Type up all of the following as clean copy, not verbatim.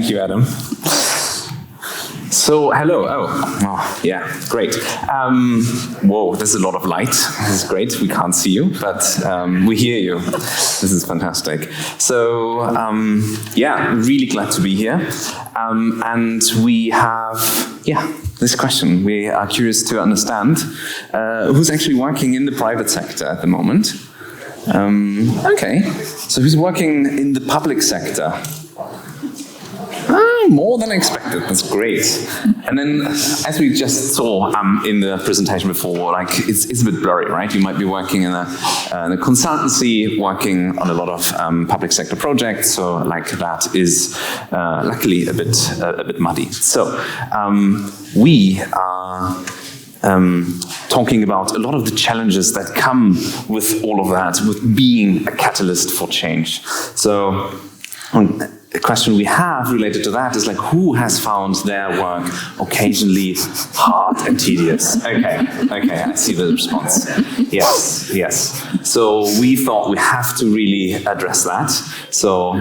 Thank you, Adam. So, hello. Yeah, great. Whoa, there's a lot of light. This is great. We can't see you, but we hear you. This is fantastic. So, yeah, really glad to be here. And we have, this question. We are curious to understand who's actually working in the private sector at the moment. Okay, so who's working in the public sector? More than expected. That's great. And then, as we just saw in the presentation before, like it's a bit blurry, right? You might be working in a consultancy, working on a lot of public sector projects. So, like that is luckily a bit muddy. So, we are talking about a lot of the challenges that come with all of that, with being a catalyst for change. So. The question we have related to that is like, who has found their work occasionally hard and tedious? Okay, I see the response. Yes. So we thought we have to really address that. So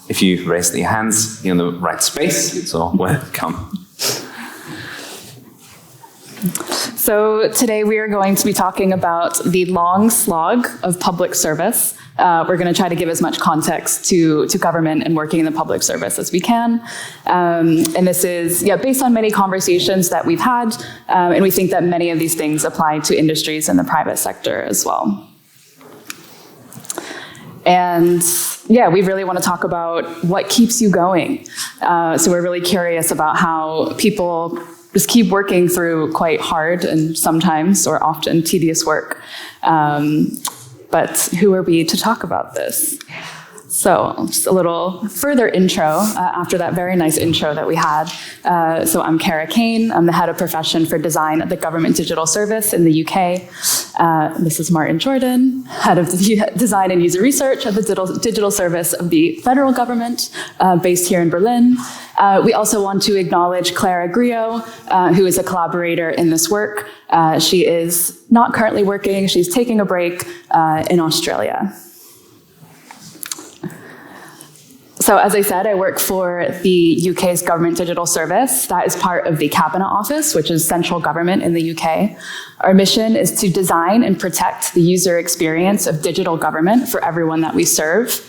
if you raise your hands, you're in the right space. So welcome. So today we are going to be talking about the long slog of public service. We're going to try to give as much context to government and working in the public service as we can. And this is based on many conversations that we've had, and we think that many of these things apply to industries in the private sector as well. And we really want to talk about what keeps you going. So we're really curious about how people just keep working through quite hard and sometimes or often tedious work. But who are we to talk about this? So just a little further intro after that very nice intro that we had. So I'm Kara Kane. I'm the head of profession for design at the Government Digital Service in the UK. This is Martin Jordan, head of design and user research at the Digital Service of the federal government, based here in Berlin. We also want to acknowledge Clara Griot, who is a collaborator in this work. She is not currently working. She's taking a break in Australia. So as I said, I work for the UK's Government Digital Service. That is part of the Cabinet Office, which is central government in the UK. Our mission is to design and protect the user experience of digital government for everyone that we serve.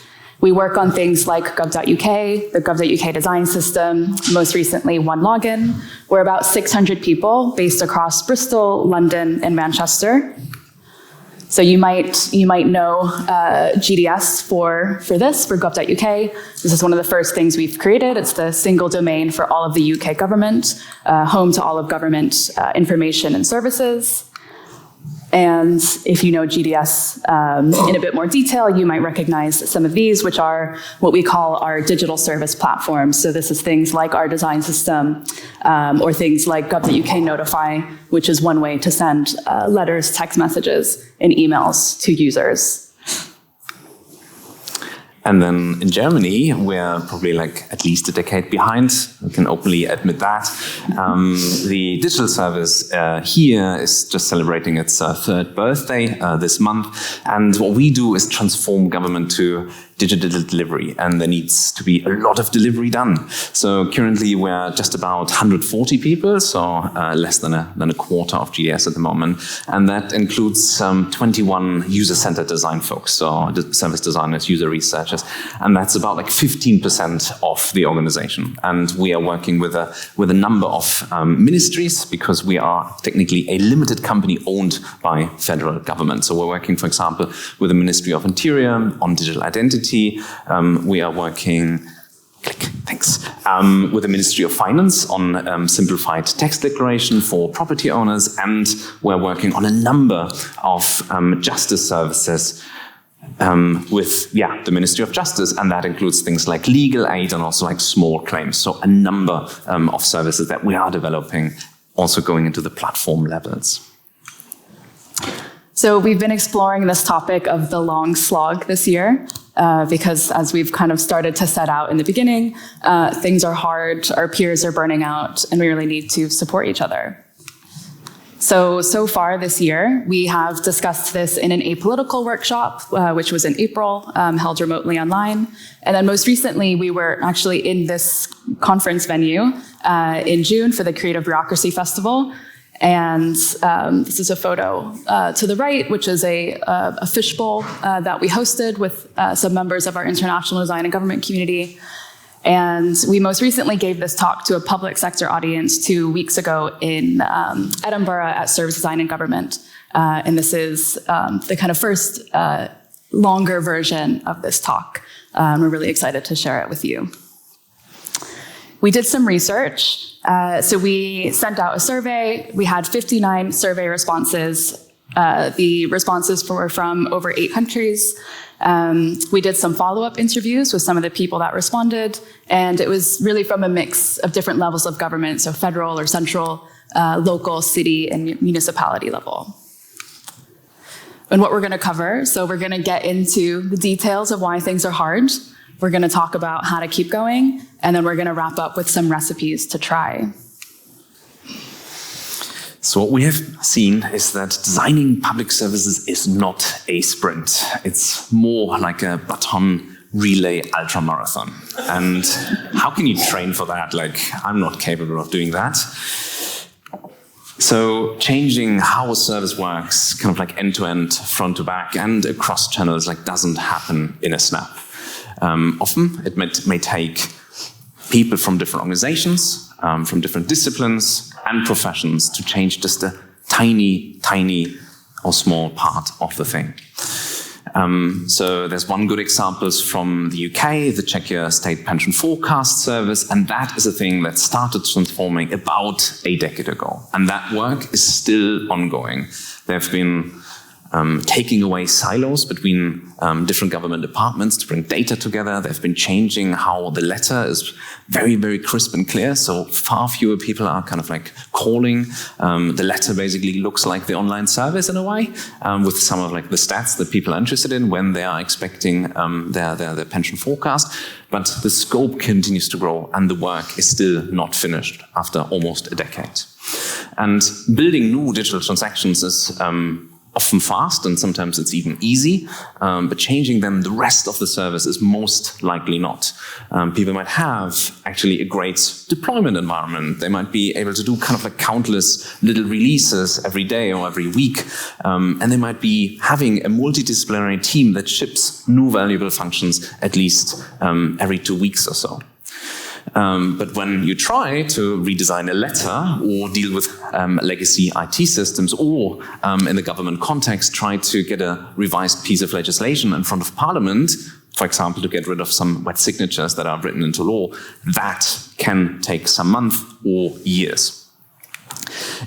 We work on things like gov.uk, the gov.uk design system, most recently OneLogin. We're about 600 people based across Bristol, London, and Manchester. So you might know GDS for gov.uk. This is one of the first things we've created. It's the single domain for all of the UK government, home to all of government information and services. And if you know GDS in a bit more detail, you might recognize some of these, which are what we call our digital service platforms. So this is things like our design system, or things like gov.uk Notify, which is one way to send letters, text messages, and emails to users. And then in Germany, we're probably like at least a decade behind. We can openly admit that. The digital service here is just celebrating its third birthday this month. And what we do is transform government to digital delivery, and there needs to be a lot of delivery done. So currently we're just about 140 people, so less than a quarter of GDS at the moment. And that includes 21 user-centered design folks, so service designers, user researchers, and that's about like 15% of the organization. And we are working with a number of ministries, because we are technically a limited company owned by federal government. So we're working, for example, with the Ministry of Interior on digital identity. We are working with the Ministry of Finance on simplified tax declaration for property owners, and we're working on a number of justice services with the Ministry of Justice, and that includes things like legal aid and also like small claims. So a number of services that we are developing, also going into the platform levels. So we've been exploring this topic of the long slog this year. Because as we've kind of started to set out in the beginning, things are hard, our peers are burning out, and we really need to support each other. So far this year, we have discussed this in an apolitical workshop, which was in April, held remotely online. And then most recently, we were actually in this conference venue in June for the Creative Bureaucracy Festival. And this is a photo to the right, which is a fishbowl that we hosted with some members of our international design and government community. And we most recently gave this talk to a public sector audience 2 weeks ago in Edinburgh at Service Design and Government. And this is the kind of first longer version of this talk. We're really excited to share it with you. We did some research. So we sent out a survey. We had 59 survey responses. The responses were from over 8 countries. We did some follow-up interviews with some of the people that responded, and it was really from a mix of different levels of government, so federal or central, local, city, and municipality level. And what we're going to cover, so we're going to get into the details of why things are hard. We're going to talk about how to keep going, and then we're going to wrap up with some recipes to try. So what we have seen is that designing public services is not a sprint. It's more like a baton relay ultramarathon. And how can you train for that? Like, I'm not capable of doing that. So changing how a service works, kind of like end-to-end, front-to-back, and across channels, like doesn't happen in a snap. Often it may take people from different organizations, from different disciplines and professions to change just a tiny or small part of the thing. So there's one good example from the UK, the Czechia State Pension Forecast Service, and that is a thing that started transforming about a decade ago. And that work is still ongoing. There have been taking away silos between different government departments to bring data together. They've been changing how the letter is very crisp and clear, so far fewer people are kind of like calling. The letter basically looks like the online service in a way, with some of like the stats that people are interested in when they are expecting their pension forecast. But the scope continues to grow and the work is still not finished after almost a decade. And building new digital transactions is often fast, and sometimes it's even easy, but changing them the rest of the service is most likely not. People might have actually a great deployment environment. They might be able to do kind of like countless little releases every day or every week, and they might be having a multidisciplinary team that ships new valuable functions at least every 2 weeks or so. But when you try to redesign a letter or deal with legacy IT systems, or in the government context, try to get a revised piece of legislation in front of Parliament, for example, to get rid of some wet signatures that are written into law, that can take some months or years.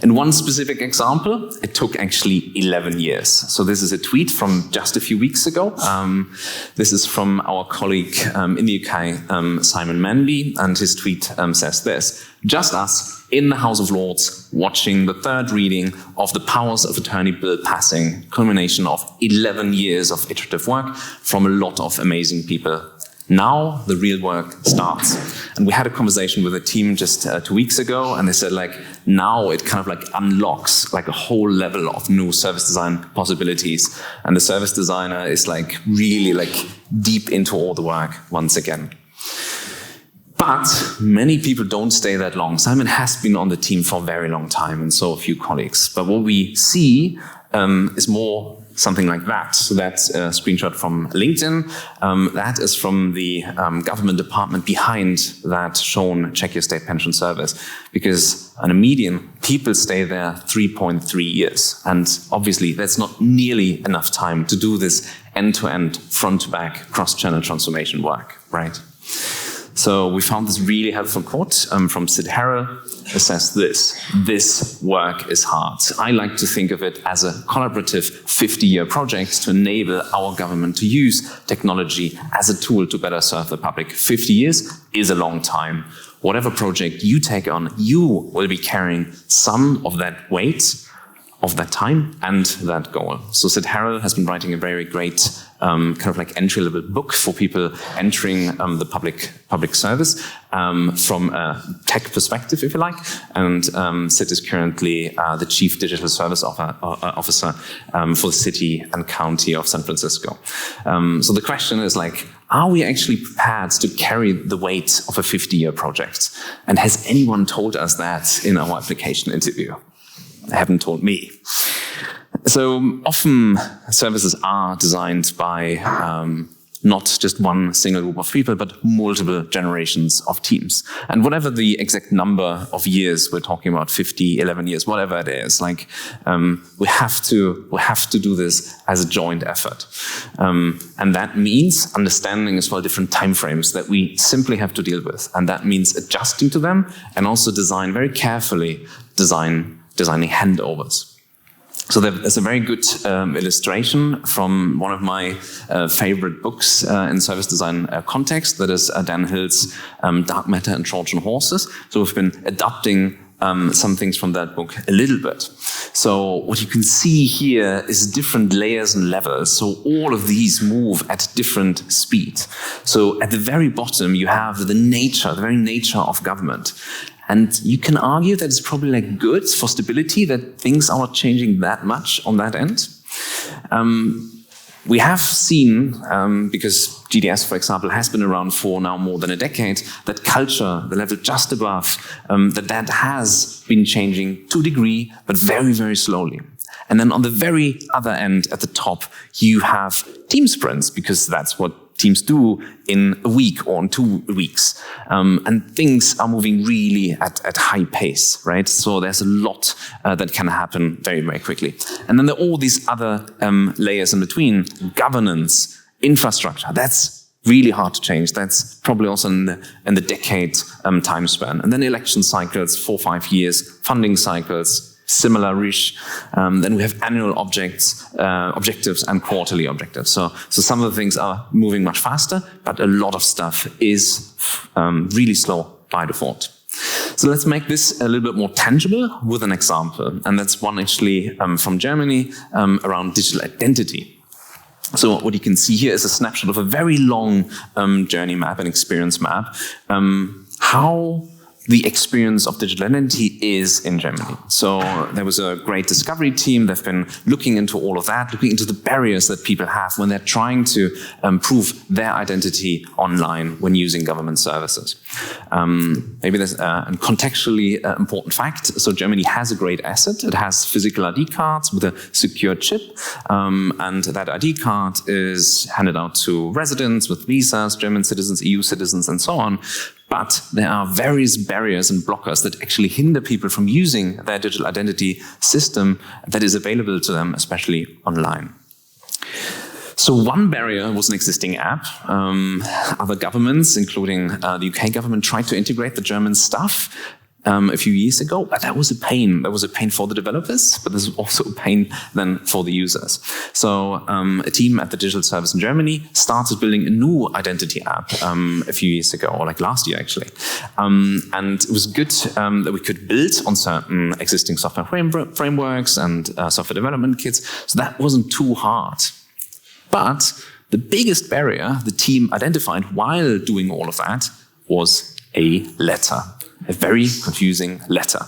In one specific example, it took actually 11 years. So this is a tweet from just a few weeks ago. This is from our colleague in the UK, Simon Manby, and his tweet says this: "Just us in the House of Lords watching the third reading of the Powers of Attorney Bill passing, culmination of 11 years of iterative work from a lot of amazing people. Now the real work starts." And we had a conversation with a team just 2 weeks ago, and they said like, now it kind of like unlocks like a whole level of new service design possibilities. And the service designer is like really like deep into all the work once again. But many people don't stay that long. Simon has been on the team for a very long time, and so a few colleagues. But what we see is more something like that. So that's a screenshot from LinkedIn. That is from the government department behind that shown Czechia State Pension Service. Because on a median, people stay there 3.3 years. And obviously, that's not nearly enough time to do this end-to-end, front-to-back, cross-channel transformation work, right? So we found this really helpful quote from Sid Harrell. It says this work is hard. I like to think of it as a collaborative 50-year project to enable our government to use technology as a tool to better serve the public. 50 years is a long time. Whatever project you take on, you will be carrying some of that weight of that time and that goal. So Sid Harrell has been writing a very great kind of like entry-level book for people entering the public service from a tech perspective, if you like. And Sid is currently the Chief Digital Service Officer for the city and county of San Francisco. So the question is like, are we actually prepared to carry the weight of a 50-year project? And has anyone told us that in our application interview? They haven't told me. So often services are designed by not just one single group of people, but multiple generations of teams. And whatever the exact number of years we're talking about, 50, 11 years, whatever it is, like we have to do this as a joint effort. And that means understanding as well different timeframes that we simply have to deal with. And that means adjusting to them and also design very carefully, designing handovers. So there's a very good illustration from one of my favorite books in service design context, that is Dan Hill's Dark Matter and Trojan Horses. So we've been adapting some things from that book a little bit. So what you can see here is different layers and levels. So all of these move at different speed. So at the very bottom, you have the very nature of government. And you can argue that it's probably like good for stability, that things are not changing that much on that end. We have seen, because GDS, for example, has been around for now more than a decade, that culture, the level just above, that has been changing to a degree, but very, very slowly. And then on the very other end, at the top, you have team sprints, because that's what teams do in a week or in 2 weeks. And things are moving really at high pace, right? So there's a lot that can happen very, very quickly. And then there are all these other layers in between: governance, infrastructure. That's really hard to change. That's probably also in the decade time span. And then election cycles, 4 or 5 years, funding cycles, similar-ish. Then we have annual objectives and quarterly objectives. So some of the things are moving much faster, but a lot of stuff is really slow by default. So let's make this a little bit more tangible with an example. And that's one actually from Germany around digital identity. So what you can see here is a snapshot of a very long journey map and experience map. How the experience of digital identity is in Germany. So there was a great discovery team. They've been looking into all of that, looking into the barriers that people have when they're trying to prove their identity online when using government services. Maybe there's a contextually important fact. So Germany has a great asset. It has physical ID cards with a secure chip. And that ID card is handed out to residents with visas, German citizens, EU citizens, and so on. But there are various barriers and blockers that actually hinder people from using their digital identity system that is available to them, especially online. So one barrier was an existing app. Other governments, including the UK government, tried to integrate the German stuff a few years ago, but that was a pain. That was a pain for the developers, but this was also a pain then for the users. So a team at the Digital Service in Germany started building a new identity app a few years ago, or like last year actually. And it was good that we could build on certain existing software frameworks and software development kits, so that wasn't too hard. But the biggest barrier the team identified while doing all of that was a letter. A very confusing letter,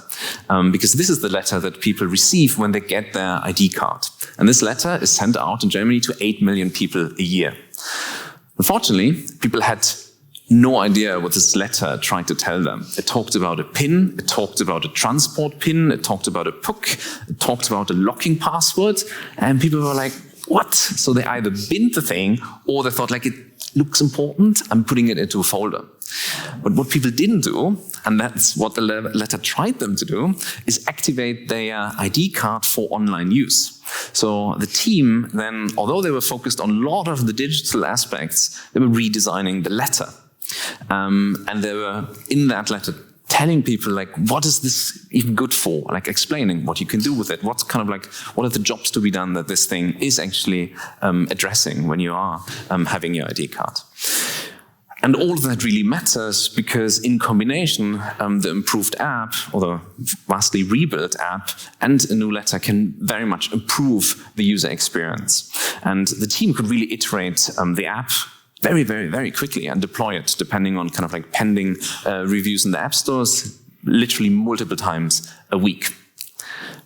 because this is the letter that people receive when they get their ID card. And this letter is sent out in Germany to 8 million people a year. Unfortunately, people had no idea what this letter tried to tell them. It talked about a PIN, it talked about a transport PIN, it talked about a PUC, it talked about a locking password, and people were like, what? So they either binned the thing, or they thought like, it looks important, I'm putting it into a folder. But what people didn't do, and that's what the letter tried them to do, is activate their ID card for online use. So the team then, although they were focused on a lot of the digital aspects, they were redesigning the letter. And they were, in that letter, telling people like, what is this even good for? Like explaining what you can do with it. What's kind of like, what are the jobs to be done that this thing is actually addressing when you are having your ID card. And all of that really matters because in combination, the improved app or the vastly rebuilt app and a new letter can very much improve the user experience. And the team could really iterate the app very, very, very quickly and deploy it depending on kind of like pending reviews in the app stores, literally multiple times a week.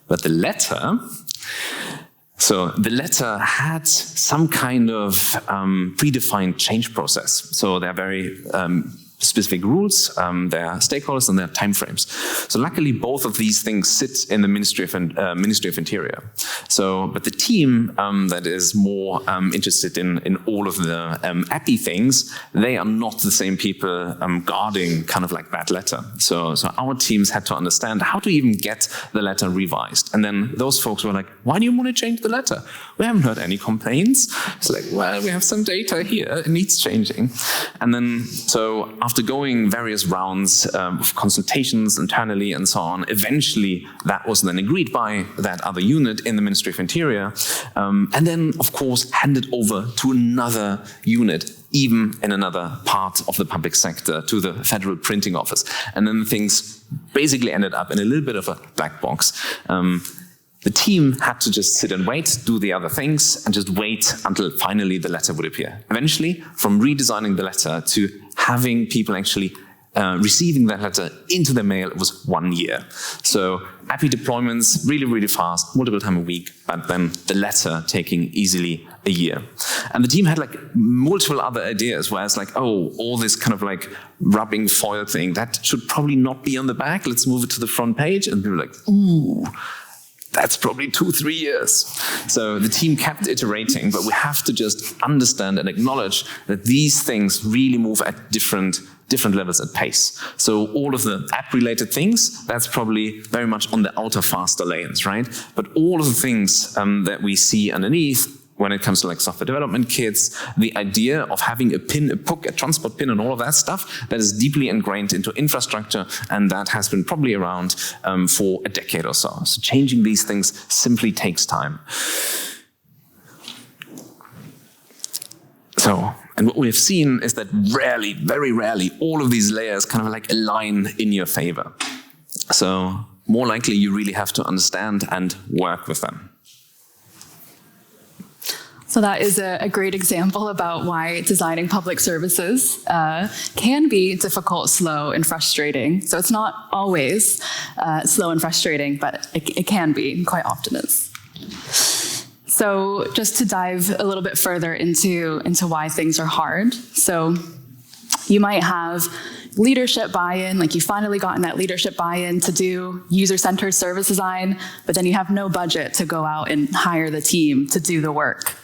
But the letter had some kind of predefined change process. So there are very specific rules, there are stakeholders, and there are timeframes. So luckily, both of these things sit in the Ministry of Interior. So, but the team that is more interested in all of the appy things, they are not the same people guarding kind of like that letter. So our teams had to understand how to even get the letter revised. And then those folks were like, why do you want to change the letter? We haven't heard any complaints. It's like, well, we have some data here, it needs changing. And then, so after going various rounds of consultations internally and so on, eventually that was then agreed by that other unit in the Ministry of Interior, and then, of course, handed over to another unit, even in another part of the public sector, to the Federal Printing Office. And then things basically ended up in a little bit of a black box. The team had to just sit and wait, do the other things, and just wait until finally the letter would appear. Eventually, from redesigning the letter to having people actually receiving that letter into their mail, it was 1 year. So appy deployments, really, really fast, multiple times a week, but then the letter taking easily a year. And the team had like multiple other ideas where it's like, oh, all this kind of like rubbing foil thing, that should probably not be on the back, let's move it to the front page. And we were like, ooh, that's probably 2-3 years. So the team kept iterating, but we have to just understand and acknowledge that these things really move at different levels at pace. So all of the app-related things, that's probably very much on the outer faster lanes, right? But all of the things that we see underneath, when it comes to like software development kits, the idea of having a pin, a PUC, a transport pin, and all of that stuff, that is deeply ingrained into infrastructure, and that has been probably around for a decade or so. So changing these things simply takes time. So, and what we have seen is that rarely, very rarely, all of these layers kind of like align in your favor. So more likely you really have to understand and work with them. So that is a great example about why designing public services can be difficult, slow, and frustrating. So it's not always slow and frustrating, but it can be, quite often is. So just to dive a little bit further into why things are hard. So you might have leadership buy-in, like you finally gotten that leadership buy-in to do user-centered service design, but then you have no budget to go out and hire the team to do the work.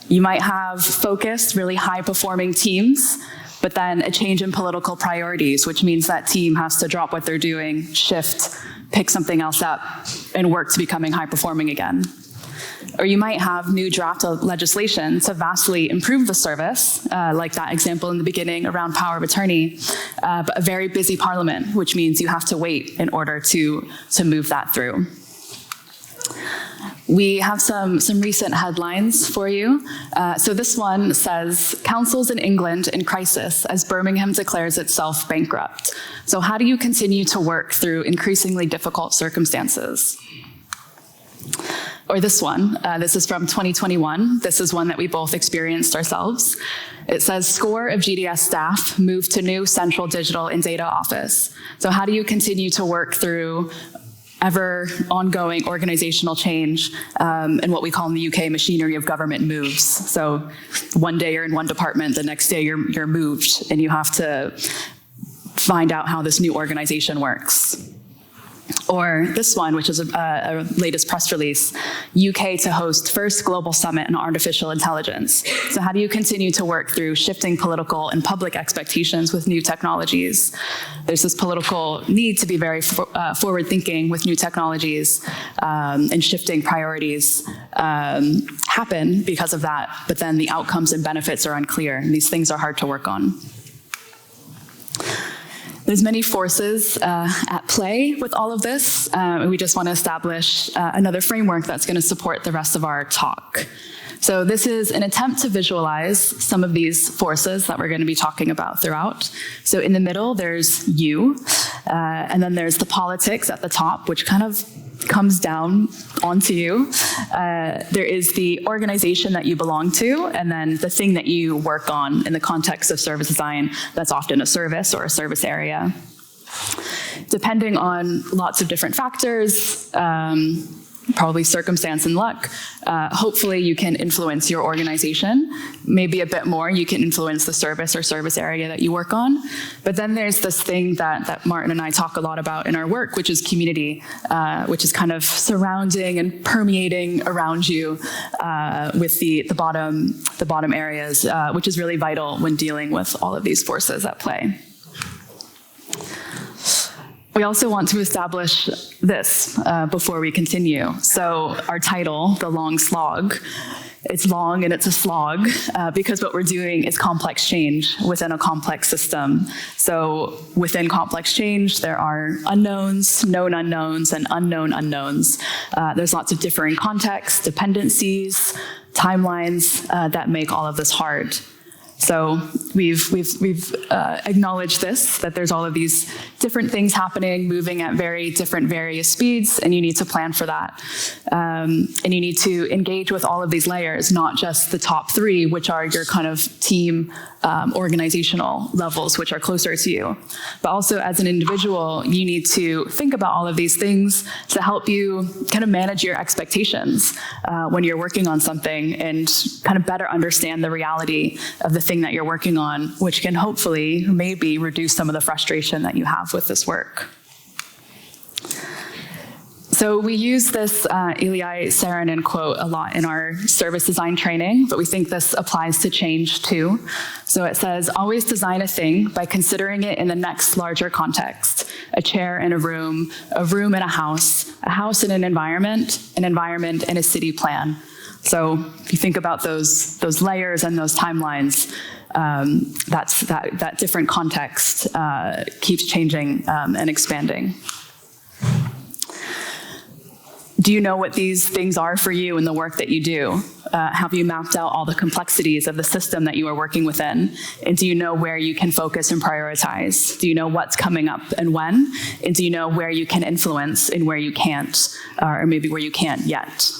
You might have focused, really high-performing teams, but then a change in political priorities, which means that team has to drop what they're doing, shift, pick something else up, and work to becoming high-performing again. Or you might have new draft legislation to vastly improve the service, like that example in the beginning around power of attorney, but a very busy parliament, which means you have to wait in order to move that through. We have some recent headlines for you. So this one says, councils in England in crisis as Birmingham declares itself bankrupt. So how do you continue to work through increasingly difficult circumstances? Or this one, this is from 2021. This is one that we both experienced ourselves. It says, score of GDS staff moved to new central digital and data office. So how do you continue to work through ever ongoing organizational change and what we call in the UK machinery of government moves? So one day you're in one department, the next day you're moved, and you have to find out how this new organization works. Or this one, which is a latest press release, UK to host first global summit on artificial intelligence. So how do you continue to work through shifting political and public expectations with new technologies? There's this political need to be very forward-thinking with new technologies, and shifting priorities happen because of that, but then the outcomes and benefits are unclear, and these things are hard to work on. There's many forces at play with all of this. We just want to establish another framework that's going to support the rest of our talk. So this is an attempt to visualize some of these forces that we're going to be talking about throughout. So in the middle, there's you, and then there's the politics at the top, which kind of comes down onto you. There is the organization that you belong to, and then the thing that you work on in the context of service design, that's often a service or a service area. Depending on lots of different factors, probably circumstance and luck, hopefully you can influence your organization. Maybe a bit more, you can influence the service or service area that you work on. But then there's this thing that Martin and I talk a lot about in our work, which is community, which is kind of surrounding and permeating around you with the bottom areas, which is really vital when dealing with all of these forces at play. We also want to establish this before we continue. So our title, The Long Slog, it's long and it's a slog because what we're doing is complex change within a complex system. So within complex change, there are unknowns, known unknowns, and unknown unknowns. There's lots of differing contexts, dependencies, timelines that make all of this hard. So we've acknowledged this, that there's all of these different things happening, moving at very different various speeds, and you need to plan for that. And you need to engage with all of these layers, not just the top three, which are your kind of team organizational levels, which are closer to you. But also as an individual, you need to think about all of these things to help you kind of manage your expectations when you're working on something and kind of better understand the reality of the thing that you're working on, which can hopefully maybe reduce some of the frustration that you have with this work. So we use this Ilya Saarinen quote a lot in our service design training, but we think this applies to change too. So it says, always design a thing by considering it in the next larger context. A chair in a room in a house in an environment and a city plan. So if you think about those layers and those timelines, that different context keeps changing and expanding. Do you know what these things are for you in the work that you do? Have you mapped out all the complexities of the system that you are working within? And do you know where you can focus and prioritize? Do you know what's coming up and when? And do you know where you can influence and where you can't, or maybe where you can't yet?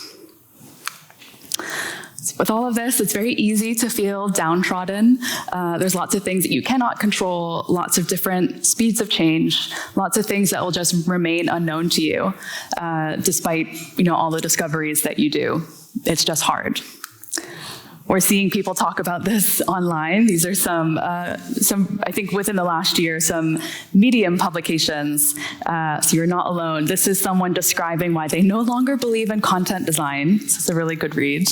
With all of this, it's very easy to feel downtrodden. There's lots of things that you cannot control, lots of different speeds of change, lots of things that will just remain unknown to you, despite all the discoveries that you do. It's just hard. We're seeing people talk about this online. These are some I think within the last year, some Medium publications. So you're not alone. This is someone describing why they no longer believe in content design. This is a really good read.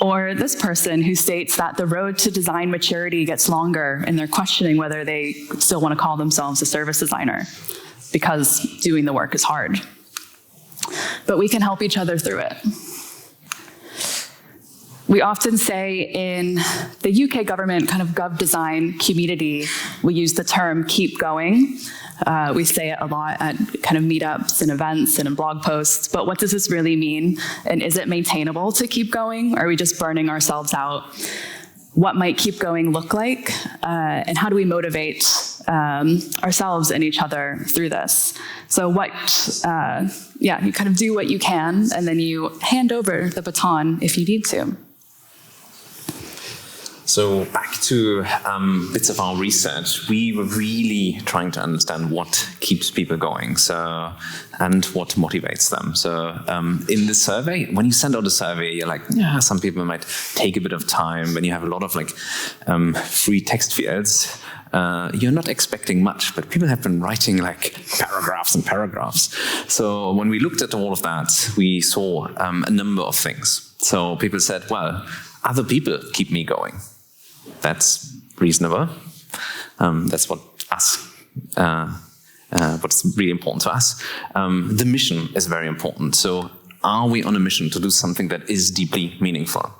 Or this person who states that the road to design maturity gets longer and they're questioning whether they still want to call themselves a service designer because doing the work is hard. But we can help each other through it. We often say in the UK government kind of gov design community, we use the term keep going. We say it a lot at kind of meetups and events and in blog posts, but what does this really mean? And is it maintainable to keep going? Or are we just burning ourselves out? What might keep going look like? And how do we motivate ourselves and each other through this? So you kind of do what you can, and then you hand over the baton if you need to. So back to bits of our research, we were really trying to understand what keeps people going, and what motivates them. So in the survey, when you send out a survey, you're like, yeah, some people might take a bit of time. When you have a lot of free text fields, you're not expecting much, but people have been writing paragraphs and paragraphs. So when we looked at all of that, we saw a number of things. So people said, well, other people keep me going. That's reasonable. That's what's really important to us. The mission is very important. So are we on a mission to do something that is deeply meaningful?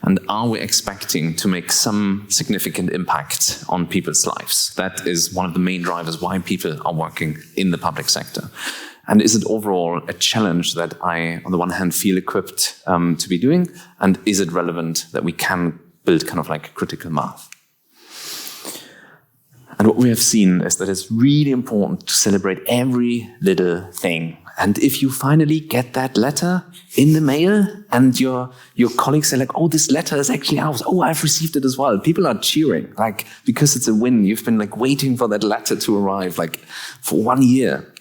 And are we expecting to make some significant impact on people's lives? That is one of the main drivers why people are working in the public sector. And is it overall a challenge that I, on the one hand, feel equipped to be doing? And is it relevant that we can build kind of like critical mass? And what we have seen is that it's really important to celebrate every little thing. And if you finally get that letter in the mail and your colleagues say like, oh, this letter is actually ours. Oh, I've received it as well. People are cheering, like, because it's a win. You've been like waiting for that letter to arrive, like for 1 year.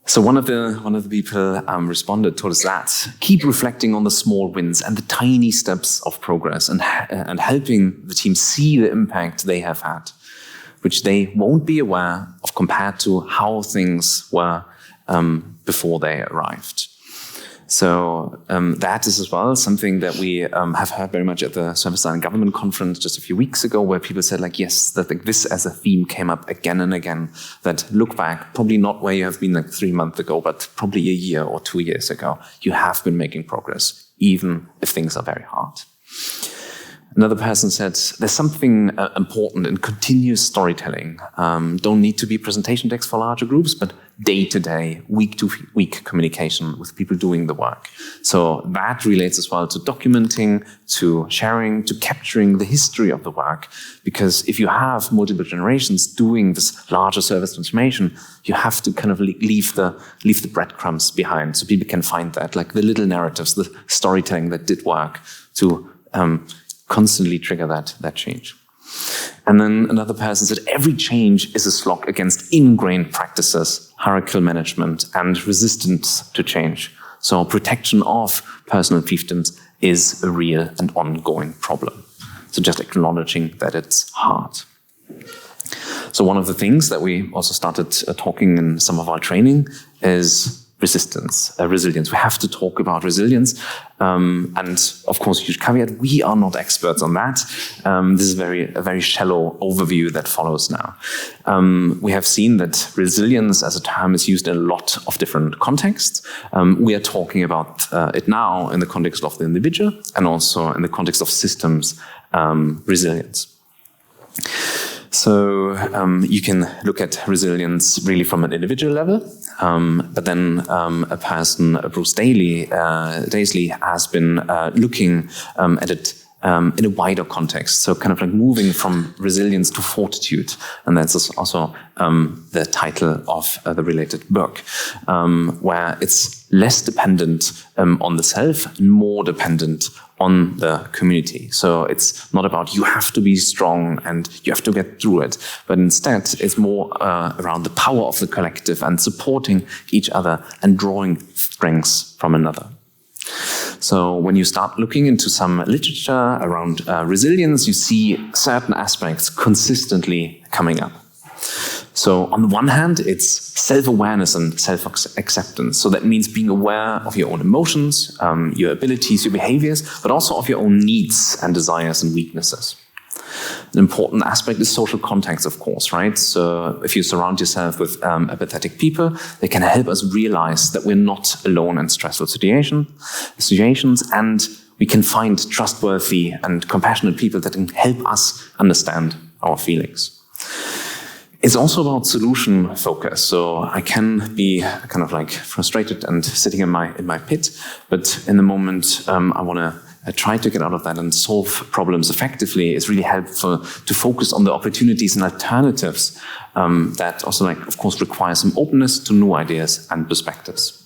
So one of the people responded told us that keep reflecting on the small wins and the tiny steps of progress and helping the team see the impact they have had, which they won't be aware of compared to how things were before they arrived. So that is as well something that we have heard very much at the Service Design Government Conference just a few weeks ago, where people said like, yes, that like, this as a theme came up again and again, that look back, probably not where you have been like 3 months ago, but probably a year or 2 years ago, you have been making progress, even if things are very hard. Another person said, there's something important in continuous storytelling. Don't need to be presentation decks for larger groups, but day-to-day, week-to-week communication with people doing the work. So that relates as well to documenting, to sharing, to capturing the history of the work. Because if you have multiple generations doing this larger service transformation, you have to kind of leave the breadcrumbs behind so people can find that, like the little narratives, the storytelling that did work to constantly trigger that change. And then another person said, every change is a slog against ingrained practices, hierarchical management, and resistance to change. So protection of personal fiefdoms is a real and ongoing problem. So just acknowledging that it's hard. So one of the things that we also started talking in some of our training is resilience. We have to talk about resilience. And of course, huge caveat, we are not experts on that. This is a very shallow overview that follows now. We have seen that resilience as a term is used in a lot of different contexts. We are talking about it now in the context of the individual and also in the context of systems resilience. So you can look at resilience really from an individual level, but then a person, Bruce Daisley, has been looking at it in a wider context. So kind of like moving from resilience to fortitude. And that's also the title of the related book, where it's less dependent on the self and more dependent on the community. So it's not about you have to be strong and you have to get through it, but instead it's more around the power of the collective and supporting each other and drawing strengths from another. So when you start looking into some literature around resilience, you see certain aspects consistently coming up. So on the one hand, it's self-awareness and self-acceptance. So that means being aware of your own emotions, your abilities, your behaviors, but also of your own needs and desires and weaknesses. An important aspect is social context, of course, right? So if you surround yourself with empathetic people, they can help us realize that we're not alone in stressful situations, and we can find trustworthy and compassionate people that can help us understand our feelings. It's also about solution focus. So I can be kind of like frustrated and sitting in my pit, but in the moment I want to try to get out of that and solve problems effectively. It's really helpful to focus on the opportunities and alternatives that also, like, of course, require some openness to new ideas and perspectives.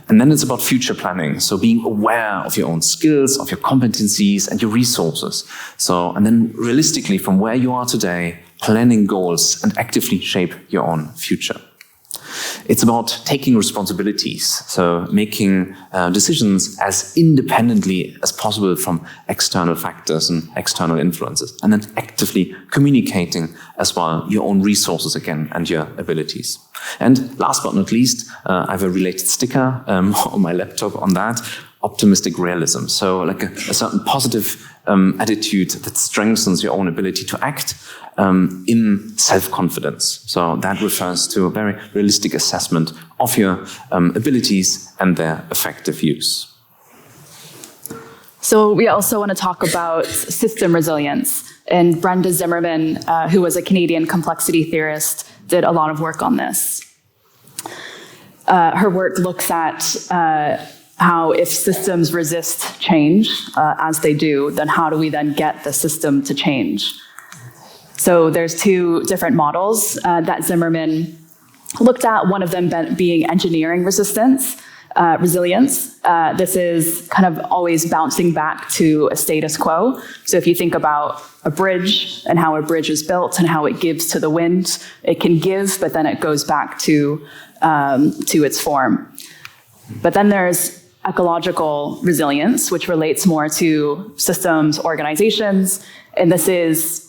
And then it's about future planning. So being aware of your own skills, of your competencies and your resources. So, and then realistically from where you are today, planning goals and actively shape your own future. It's about taking responsibilities, so making decisions as independently as possible from external factors and external influences, and then actively communicating as well your own resources again and your abilities. And last but not least, I have a related sticker on my laptop on that, optimistic realism. So like a certain positive attitude that strengthens your own ability to act in self-confidence. So that refers to a very realistic assessment of your abilities and their effective use. So we also want to talk about system resilience. And Brenda Zimmerman, who was a Canadian complexity theorist, did a lot of work on this. her work looks at how if systems resist change, as they do, then how do we then get the system to change? So there's two different models that Zimmerman looked at, one of them being engineering resilience. This is kind of always bouncing back to a status quo. So if you think about a bridge and how a bridge is built and how it gives to the wind, it can give, but then it goes back to its form. But then there's ecological resilience, which relates more to systems, organizations, and this is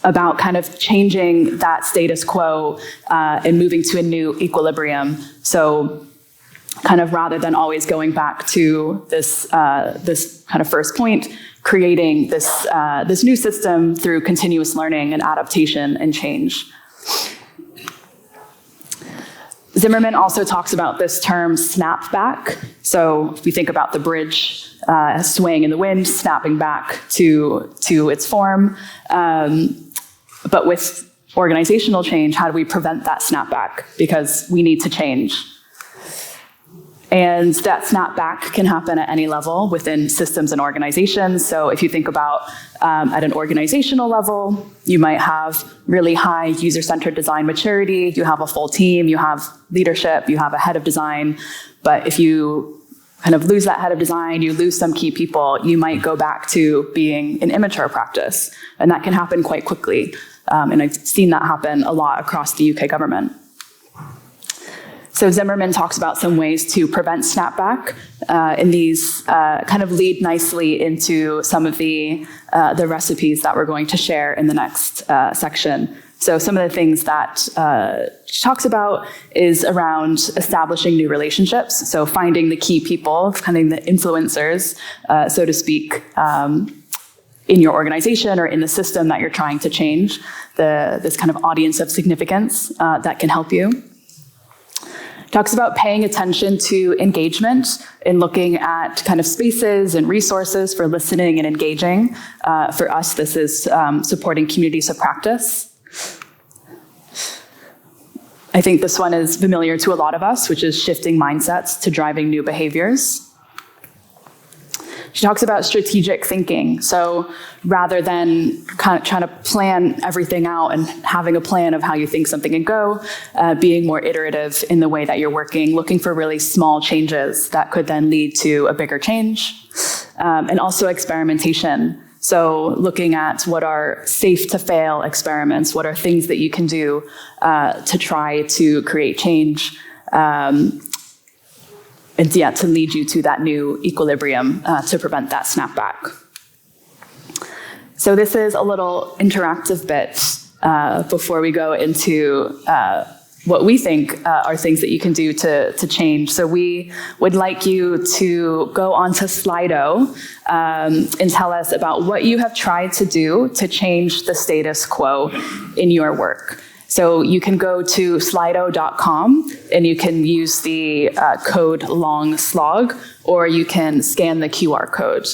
about kind of changing that status quo and moving to a new equilibrium. So kind of rather than always going back to this kind of first point, creating this new system through continuous learning and adaptation and change. Zimmerman also talks about this term snapback. So if we think about the bridge swaying in the wind, snapping back to its form. But with organizational change, how do we prevent that snapback? Because we need to change. And that snapback can happen at any level within systems and organizations. So if you think about at an organizational level, you might have really high user-centered design maturity, you have a full team, you have leadership, you have a head of design. But if you kind of lose that head of design, you lose some key people, you might go back to being an immature practice. And that can happen quite quickly. And I've seen that happen a lot across the UK government. So Zimmerman talks about some ways to prevent snapback, and these kind of lead nicely into some of the recipes that we're going to share in the next section. So some of the things that she talks about is around establishing new relationships, so finding the key people, finding the influencers, so to speak, in your organization or in the system that you're trying to change, this kind of audience of significance that can help you. Talks about paying attention to engagement and looking at kind of spaces and resources for listening and engaging. For us, this is supporting communities of practice. I think this one is familiar to a lot of us, which is shifting mindsets to driving new behaviors. She talks about strategic thinking. So rather than kind of trying to plan everything out and having a plan of how you think something can go, being more iterative in the way that you're working, looking for really small changes that could then lead to a bigger change. And also experimentation. So looking at what are safe to fail experiments, what are things that you can do to try to create change. And to lead you to that new equilibrium to prevent that snapback. So this is a little interactive bit before we go into what we think are things that you can do to change. So we would like you to go onto Slido and tell us about what you have tried to do to change the status quo in your work. So you can go to slido.com and you can use the code long-slog, or you can scan the QR code.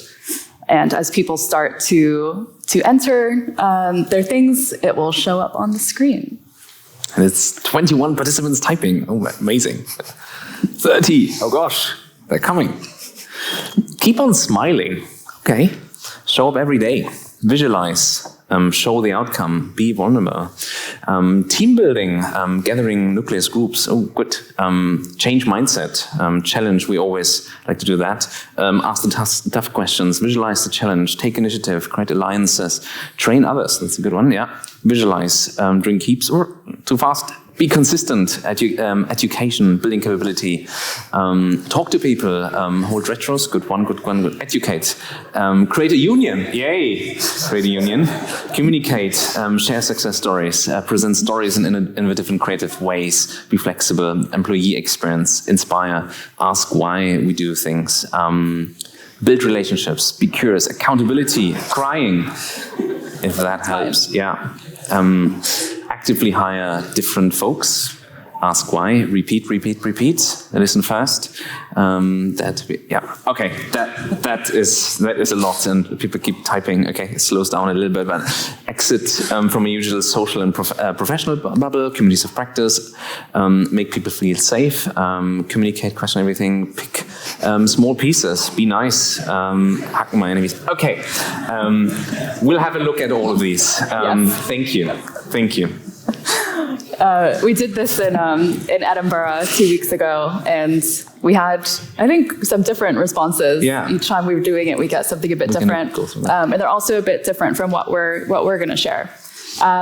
And as people start to enter their things, it will show up on the screen. And it's 21 participants typing. Oh, amazing. 30. Oh gosh, they're coming. Keep on smiling. Okay. Show up every day. Visualize. Show the outcome, be vulnerable. Team building, gathering nucleus groups, oh good. Change mindset, challenge, we always like to do that. Ask the tough questions, visualize the challenge, take initiative, create alliances, train others, that's a good one, yeah. Visualize, drink heaps, or too fast. Be consistent, education, building capability, talk to people, hold retros, good one, educate, create a union, yay, create a union, communicate, share success stories, present stories in innovative and creative ways, be flexible, employee experience, inspire, ask why we do things, build relationships, be curious, accountability, crying, if that helps, yeah. Actively hire different folks. Ask why. Repeat. Listen first. Okay. That is a lot, and people keep typing. Okay, it slows down a little bit, but exit from a usual social and professional bubble, communities of practice, make people feel safe, communicate, question everything, pick small pieces, be nice, hug my enemies. Okay, we'll have a look at all of these. Yes. Thank you. Thank you. We did this in Edinburgh 2 weeks ago, and we had, I think, some different responses. Yeah. Each time we were doing it, we get something a bit different, and they're also a bit different from what we're going to share.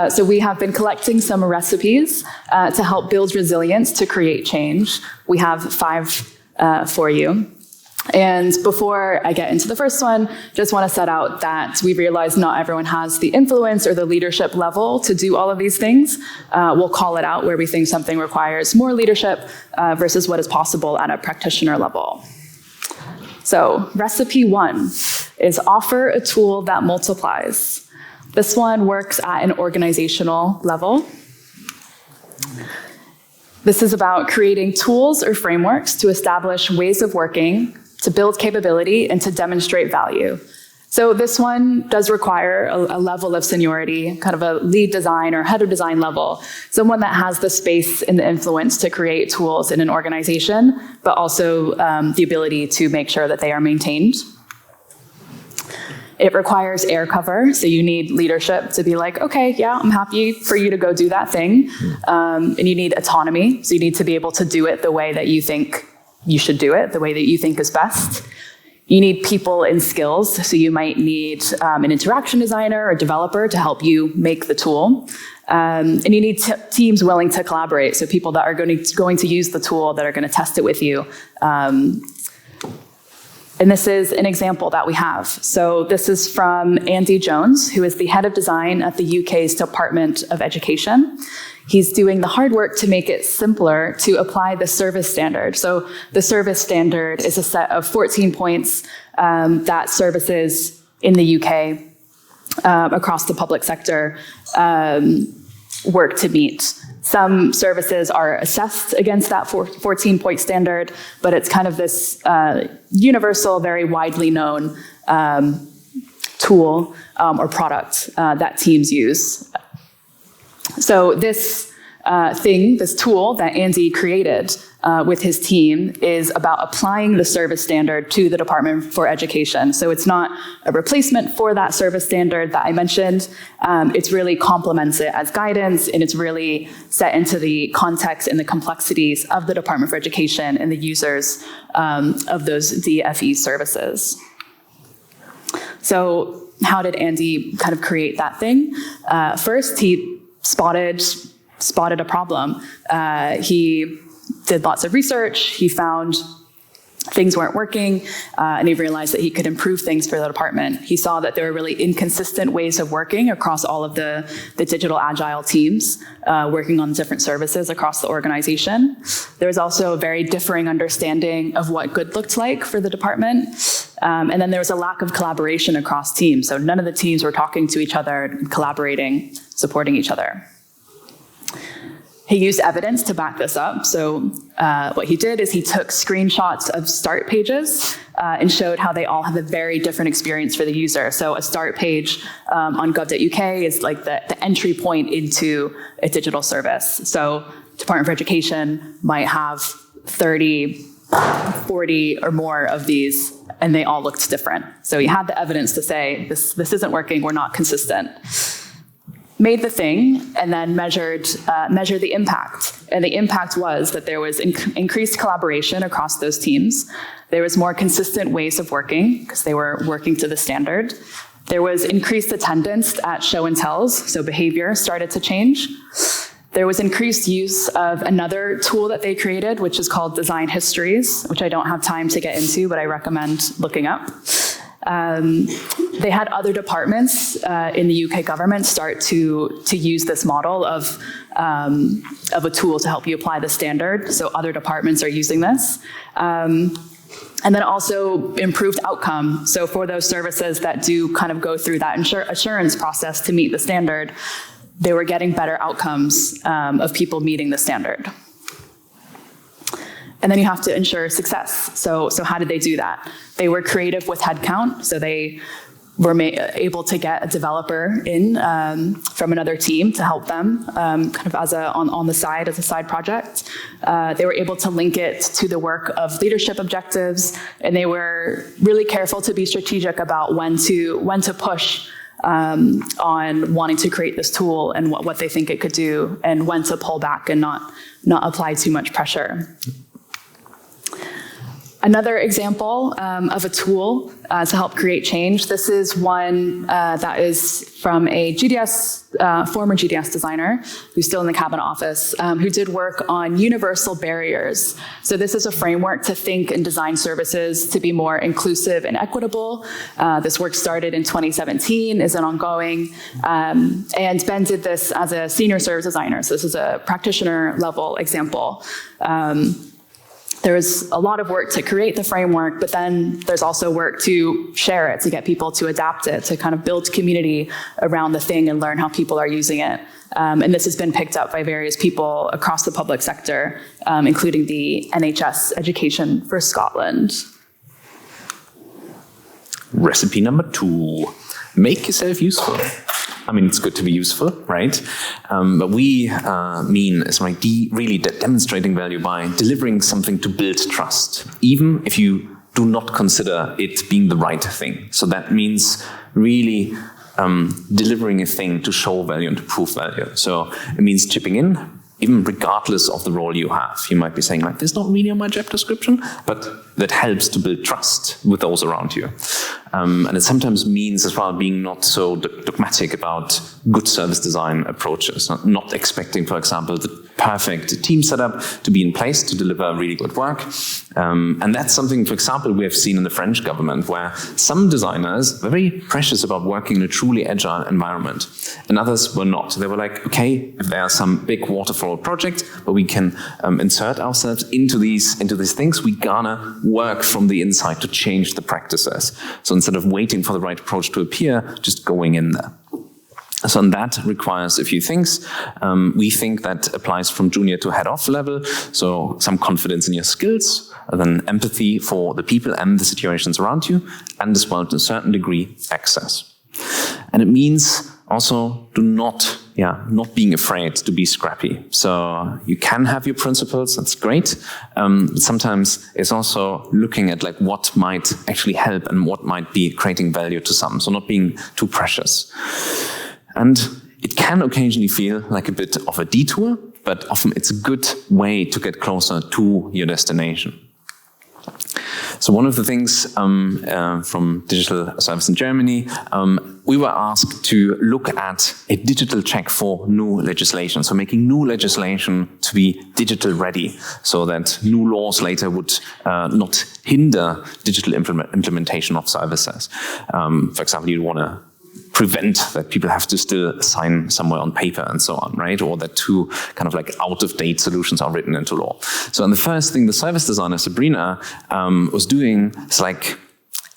So we have been collecting some recipes to help build resilience to create change. We have 5 for you. And before I get into the first one, just want to set out that we realize not everyone has the influence or the leadership level to do all of these things. We'll call it out where we think something requires more leadership versus what is possible at a practitioner level. So recipe 1 is offer a tool that multiplies. This one works at an organizational level. This is about creating tools or frameworks to establish ways of working, to build capability, and to demonstrate value. So this one does require a level of seniority, kind of a lead design or head of design level, someone that has the space and the influence to create tools in an organization, but also the ability to make sure that they are maintained. It requires air cover, so you need leadership to be like, okay, yeah, I'm happy for you to go do that thing. And you need autonomy, so you need to be able to do it the way that you think you should do it, the way that you think is best. You need people and skills, so you might need an interaction designer or developer to help you make the tool. And you need teams willing to collaborate, so people that are going to use the tool, that are going to test it with you. And this is an example that we have. So this is from Andy Jones, who is the head of design at the UK's Department of Education. He's doing the hard work to make it simpler to apply the service standard. So the service standard is a set of 14 points that services in the UK across the public sector work to meet. Some services are assessed against that 14-point standard, but it's kind of this universal, very widely known tool or product that teams use. So this this tool that Andy created with his team is about applying the service standard to the Department for Education. So it's not a replacement for that service standard that I mentioned. It's really complements it as guidance, and it's really set into the context and the complexities of the Department for Education and the users of those DFE services. So how did Andy kind of create that thing? First, he spotted a problem. He did lots of research. He found things weren't working, and he realized that he could improve things for the department. He saw that there were really inconsistent ways of working across all of the digital agile teams working on different services across the organization. There was also a very differing understanding of what good looked like for the department. And then there was a lack of collaboration across teams. So none of the teams were talking to each other, collaborating, supporting each other. He used evidence to back this up. So what he did is he took screenshots of start pages and showed how they all have a very different experience for the user. So a start page on gov.uk is like the entry point into a digital service. So Department for Education might have 30, 40 or more of these, and they all looked different. So he had the evidence to say, this isn't working, we're not consistent. Made the thing, and then measured the impact. And the impact was that there was increased collaboration across those teams. There was more consistent ways of working, because they were working to the standard. There was increased attendance at show and tells, so behavior started to change. There was increased use of another tool that they created, which is called Design Histories, which I don't have time to get into, but I recommend looking up. They had other departments in the UK government start to use this model of a tool to help you apply the standard. So other departments are using this. And then also improved outcome. So for those services that do kind of go through that assurance process to meet the standard, they were getting better outcomes of people meeting the standard. And then you have to ensure success. So how did they do that? They were creative with headcount. So they were able to get a developer in from another team to help them, kind of as on the side, as a side project. They were able to link it to the work of leadership objectives, and they were really careful to be strategic about when to push on wanting to create this tool and what they think it could do, and when to pull back and not apply too much pressure. Another example of a tool to help create change. This is one that is from a former GDS designer who's still in the Cabinet Office, who did work on universal barriers. So this is a framework to think and design services to be more inclusive and equitable. This work started in 2017, is an ongoing, and Ben did this as a senior service designer. So this is a practitioner level example. There's a lot of work to create the framework, but then there's also work to share it, to get people to adapt it, to kind of build community around the thing and learn how people are using it. And this has been picked up by various people across the public sector, including the NHS Education for Scotland. Recipe number 2, make yourself useful. I mean, it's good to be useful, right? But we mean is like really demonstrating value by delivering something to build trust, even if you do not consider it being the right thing. So that means really delivering a thing to show value and to prove value. So it means chipping in, even regardless of the role you have. You might be saying, like, this is not really on my job description, but that helps to build trust with those around you. And it sometimes means as well being not so dogmatic about good service design approaches, not expecting, for example, the perfect team setup to be in place to deliver really good work. And that's something, for example, we have seen in the French government, where some designers were very precious about working in a truly agile environment, and others were not. They were like, okay, if there are some big waterfall project where we can insert ourselves into these things, we gonna work from the inside to change the practices. So instead of waiting for the right approach to appear, just going in there. So and that requires a few things. We think that applies from junior to head-off level. So some confidence in your skills, then empathy for the people and the situations around you, and as well to a certain degree, access. And it means also not being afraid to be scrappy. So you can have your principles, that's great. But sometimes it's also looking at like what might actually help and what might be creating value to some. So not being too precious. And it can occasionally feel like a bit of a detour, but often it's a good way to get closer to your destination. So one of the things from Digital Service in Germany, we were asked to look at a digital check for new legislation. So making new legislation to be digital ready, so that new laws later would not hinder digital implementation of services. For example, you want to prevent that people have to still sign somewhere on paper and so on, right? Or that two kind of like out-of-date solutions are written into law. So, and the first thing the service designer, Sabrina, was doing is like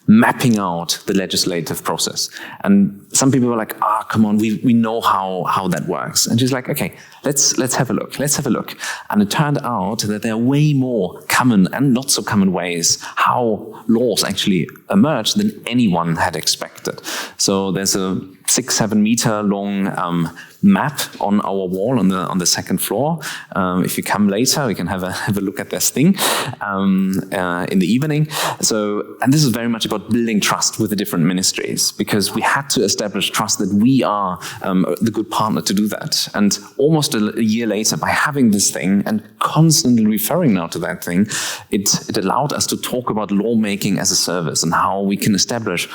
mapping out the legislative process. And some people were like, come on, we know how that works. And she's like, okay, let's have a look. Let's have a look. And it turned out that there are way more common and not so common ways how laws actually emerge than anyone had expected. So there's a 6-7 meter long map on our wall on the second floor. If you come later, we can have a look at this thing in the evening. So, and this is very much about building trust with the different ministries, because we had to establish trust that we are the good partner to do that. And almost a year later, by having this thing and constantly referring now to that thing, it allowed us to talk about lawmaking as a service and how we can establish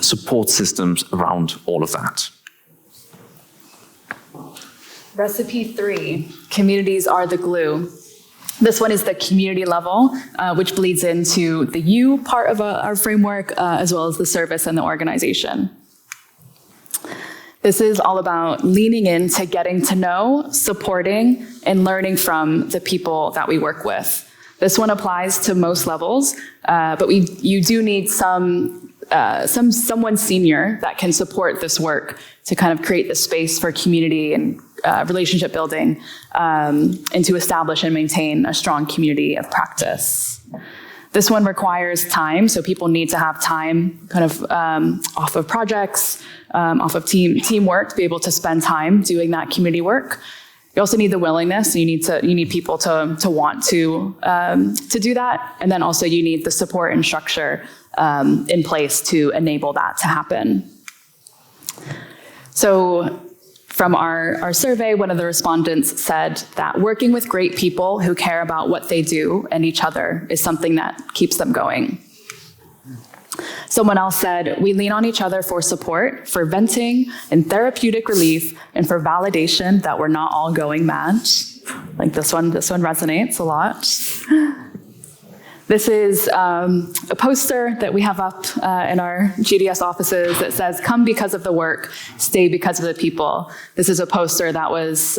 support systems around all of that. Recipe 3, communities are the glue. This one is the community level, which bleeds into the U part of our framework, as well as the service and the organization. This is all about leaning into getting to know, supporting, and learning from the people that we work with. This one applies to most levels, but you do need someone senior that can support this work to kind of create the space for community and relationship building, and to establish and maintain a strong community of practice. This one requires time, so people need to have time kind of off of projects, off of teamwork to be able to spend time doing that community work. You also need the willingness. You need people to want to do that, and then also you need the support and structure in place to enable that to happen. So, from our survey, one of the respondents said that working with great people who care about what they do and each other is something that keeps them going. Someone else said, we lean on each other for support, for venting and therapeutic relief, and for validation that we're not all going mad. Like this one resonates a lot. This is a poster that we have up in our GDS offices that says, come because of the work, stay because of the people. This is a poster that was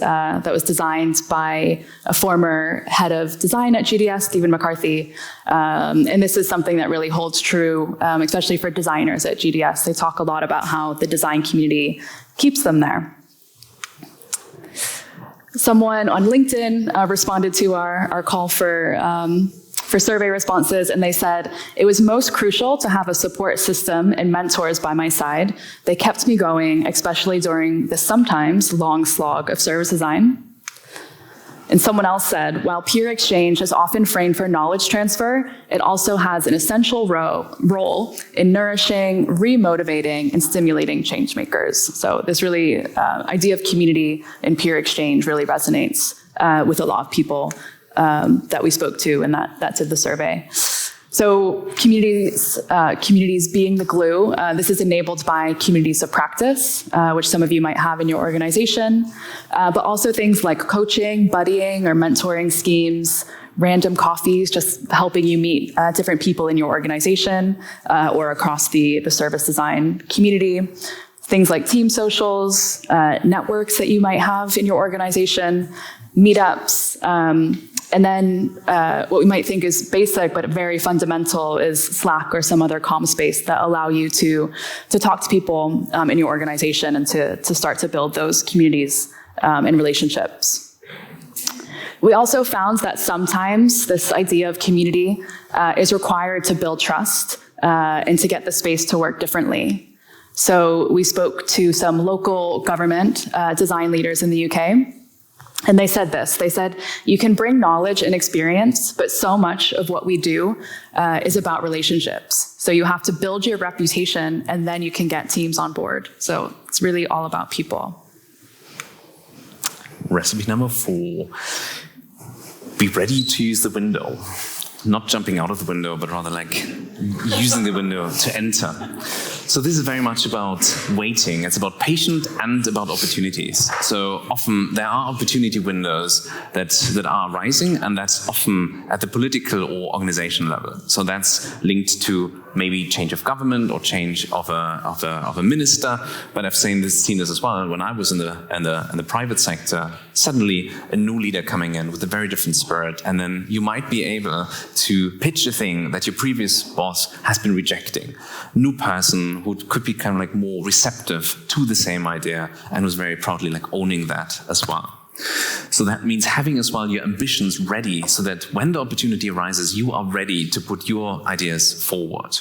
designed by a former head of design at GDS, Stephen McCarthy. And this is something that really holds true, especially for designers at GDS. They talk a lot about how the design community keeps them there. Someone on LinkedIn responded to our call for survey responses, and they said, it was most crucial to have a support system and mentors by my side. They kept me going, especially during the sometimes long slog of service design. And someone else said, while peer exchange is often framed for knowledge transfer, it also has an essential role in nourishing, remotivating, and stimulating change makers. So this really idea of community and peer exchange really resonates with a lot of people that we spoke to and that did the survey. So communities being the glue, this is enabled by communities of practice, which some of you might have in your organization, but also things like coaching, buddying, or mentoring schemes, random coffees, just helping you meet different people in your organization or across the service design community. Things like team socials, networks that you might have in your organization, meetups, and then what we might think is basic but very fundamental is Slack or some other comm space that allow you to talk to people in your organization and to start to build those communities and relationships. We also found that sometimes this idea of community is required to build trust and to get the space to work differently. So we spoke to some local government design leaders in the UK. And they said this, they said, you can bring knowledge and experience, but so much of what we do is about relationships. So you have to build your reputation and then you can get teams on board. So it's really all about people. Recipe number 4, be ready to use the window. Not jumping out of the window, but rather like using the window to enter. So this is very much about waiting. It's about patience and about opportunities. So often there are opportunity windows that are rising, and that's often at the political or organization level. So that's linked to maybe change of government or change of a minister. But I've seen this as well when I was in the private sector. Suddenly a new leader coming in with a very different spirit, and then you might be able to pitch a thing that your previous boss has been rejecting. New person who could be kind of like more receptive to the same idea and was very proudly like owning that as well. So that means having as well your ambitions ready so that when the opportunity arises, you are ready to put your ideas forward.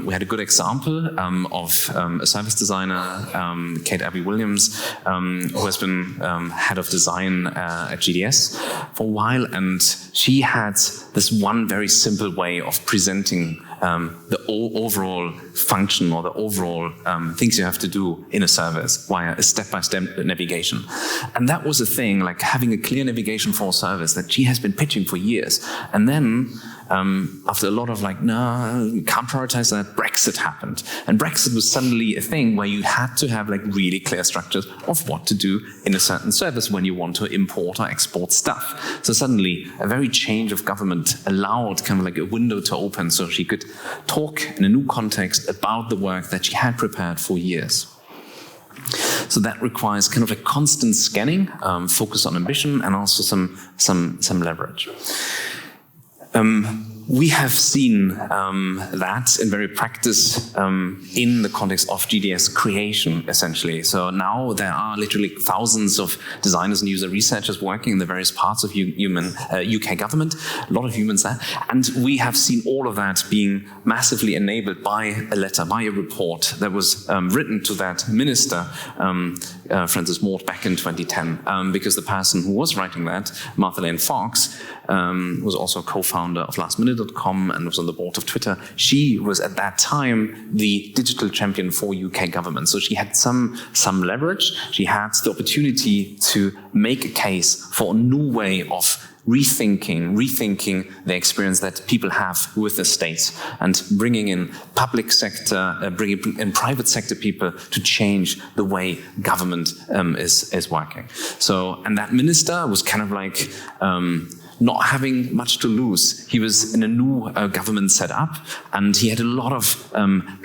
We had a good example of a service designer, Kate Abby Williams, who has been head of design at GDS for a while, and she had this one very simple way of presenting the overall function or the overall things you have to do in a service via a step-by-step navigation. And that was a thing, like having a clear navigation for a service that she has been pitching for years. And then after a lot of like, no, we can't prioritize that, Brexit happened. And Brexit was suddenly a thing where you had to have like really clear structures of what to do in a certain service when you want to import or export stuff. So suddenly a very change of government allowed kind of like a window to open so she could talk in a new context about the work that she had prepared for years. So that requires kind of a constant scanning, focus on ambition, and also some leverage. We have seen that in very practice in the context of GDS creation, essentially. So now there are literally thousands of designers and user researchers working in the various parts of UK government, a lot of humans there. And we have seen all of that being massively enabled by a letter, by a report that was written to that minister, Francis Mort, back in 2010, because the person who was writing that, Martha Lane Fox, was also a co-founder of lastminute.com and was on the board of Twitter. She was at that time the digital champion for UK government. So she had some leverage. She had the opportunity to make a case for a new way of rethinking the experience that people have with the state and bringing in public sector, bringing in private sector people to change the way government is working. So, and that minister was kind of like not having much to lose. He was in a new government set up, and he had a lot of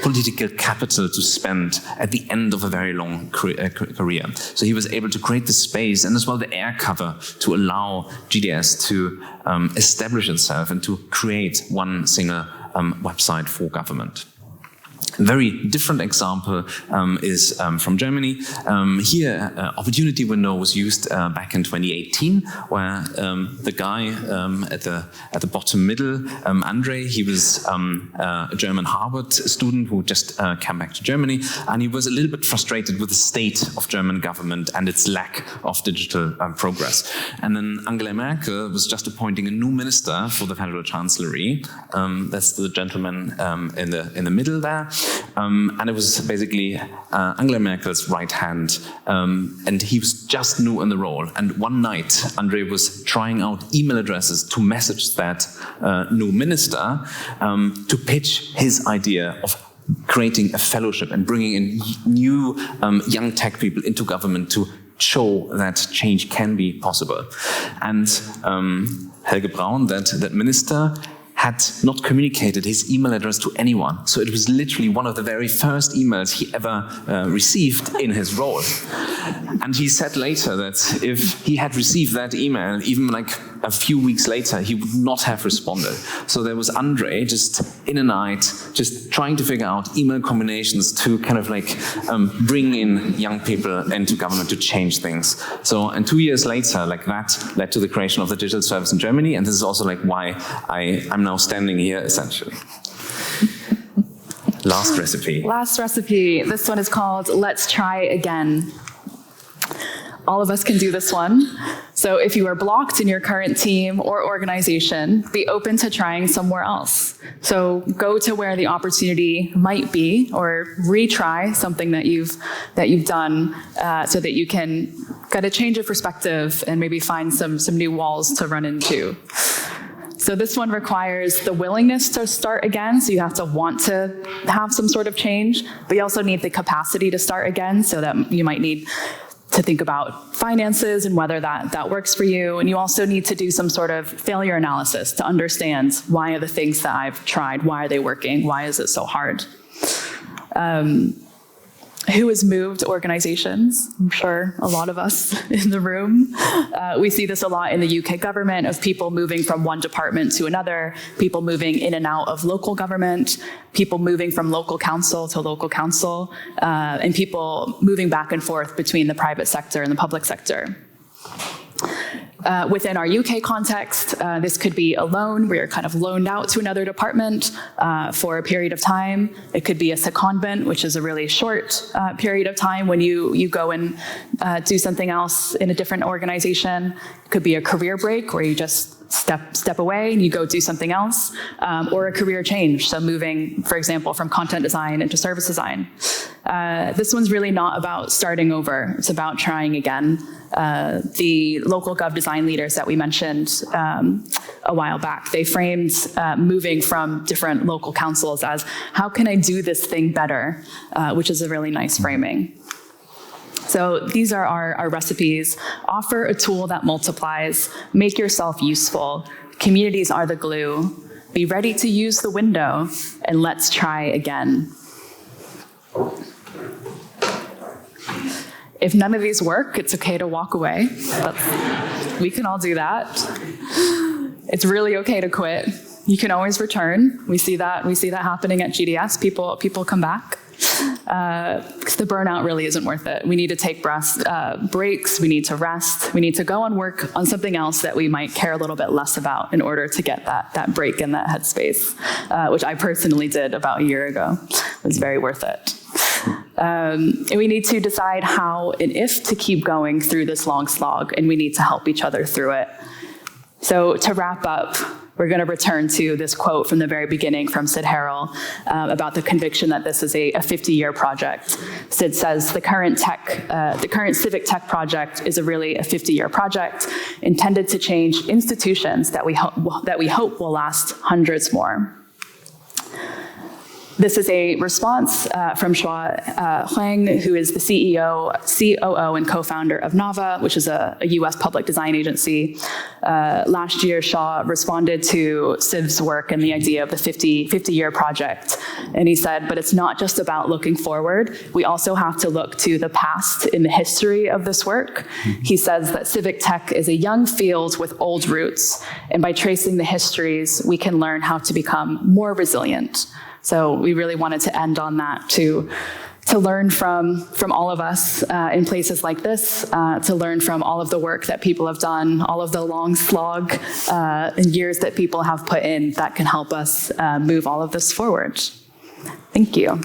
political capital to spend at the end of a very long career. So he was able to create the space and as well the air cover to allow GDS to establish itself and to create one single website for government. A very different example is from Germany. Here, opportunity window was used back in 2018, where the guy at the bottom middle, Andre, he was a German Harvard student who just came back to Germany, and he was a little bit frustrated with the state of German government and its lack of digital progress. And then Angela Merkel was just appointing a new minister for the Federal Chancellery. That's the gentleman in the middle there. And it was basically Angela Merkel's right hand, and he was just new in the role. And one night, Andre was trying out email addresses to message that new minister to pitch his idea of creating a fellowship and bringing in new young tech people into government to show that change can be possible. And Helge Braun, that minister, had not communicated his email address to anyone. So it was literally one of the very first emails he ever received in his role. And he said later that if he had received that email, even like a few weeks later, he would not have responded. So there was Andre just in a night, just trying to figure out email combinations to kind of like bring in young people into government to change things. So, and 2 years later, like that led to the creation of the digital service in Germany. And this is also like why I'm now standing here, essentially. Last recipe. Last recipe. This one is called Let's Try Again. All of us can do this one. So if you are blocked in your current team or organization, be open to trying somewhere else. So go to where the opportunity might be, or retry something that you've done, so that you can get a change of perspective and maybe find some new walls to run into. So this one requires the willingness to start again. So you have to want to have some sort of change, but you also need the capacity to start again, so that you might need to think about finances and whether that works for you. And you also need to do some sort of failure analysis to understand, why are the things that I've tried, why are they working? Why is it so hard? Who has moved organizations? I'm sure a lot of us in the room. We see this a lot in the UK government, of people moving from one department to another, people moving in and out of local government, people moving from local council to local council, and people moving back and forth between the private sector and the public sector. Within our UK context, this could be a loan where you're kind of loaned out to another department for a period of time. It could be a secondment, which is a really short period of time when you go and do something else in a different organization. It could be a career break where you just step away and you go do something else, or a career change. So moving, for example, from content design into service design. This one's really not about starting over. It's about trying again. The local gov design leaders that we mentioned a while back, they framed moving from different local councils as, how can I do this thing better? Which is a really nice framing. So these are our recipes. Offer a tool that multiplies. Make yourself useful. Communities are the glue. Be ready to use the window, and let's try again. If none of these work, it's okay to walk away. We can all do that. It's really okay to quit. you can always return. We see that happening at GDS. People come back. Because the burnout really isn't worth it. We need to take breaks, we need to rest, we need to go and work on something else that we might care a little bit less about in order to get that break in that headspace, which I personally did about a year ago. It was very worth it. And we need to decide how and if to keep going through this long slog, and we need to help each other through it. So to wrap up, we're going to return to this quote from the very beginning from Sid Harrell about the conviction that this is a 50-year project. Sid says, the current civic tech project is really a 50-year project intended to change institutions that we hope will last hundreds more. This is a response from Shuo Huang, who is the CEO, COO, and co-founder of Nava, which is a US public design agency. Last year, Shuo responded to Civ's work and the idea of the 50-year project. And he said, but it's not just about looking forward. We also have to look to the past in the history of this work. He says that civic tech is a young field with old roots. And by tracing the histories, we can learn how to become more resilient. So we really wanted to end on that, to learn from all of us in places like this, to learn from all of the work that people have done, all of the long slog and years that people have put in that can help us move all of this forward. Thank you.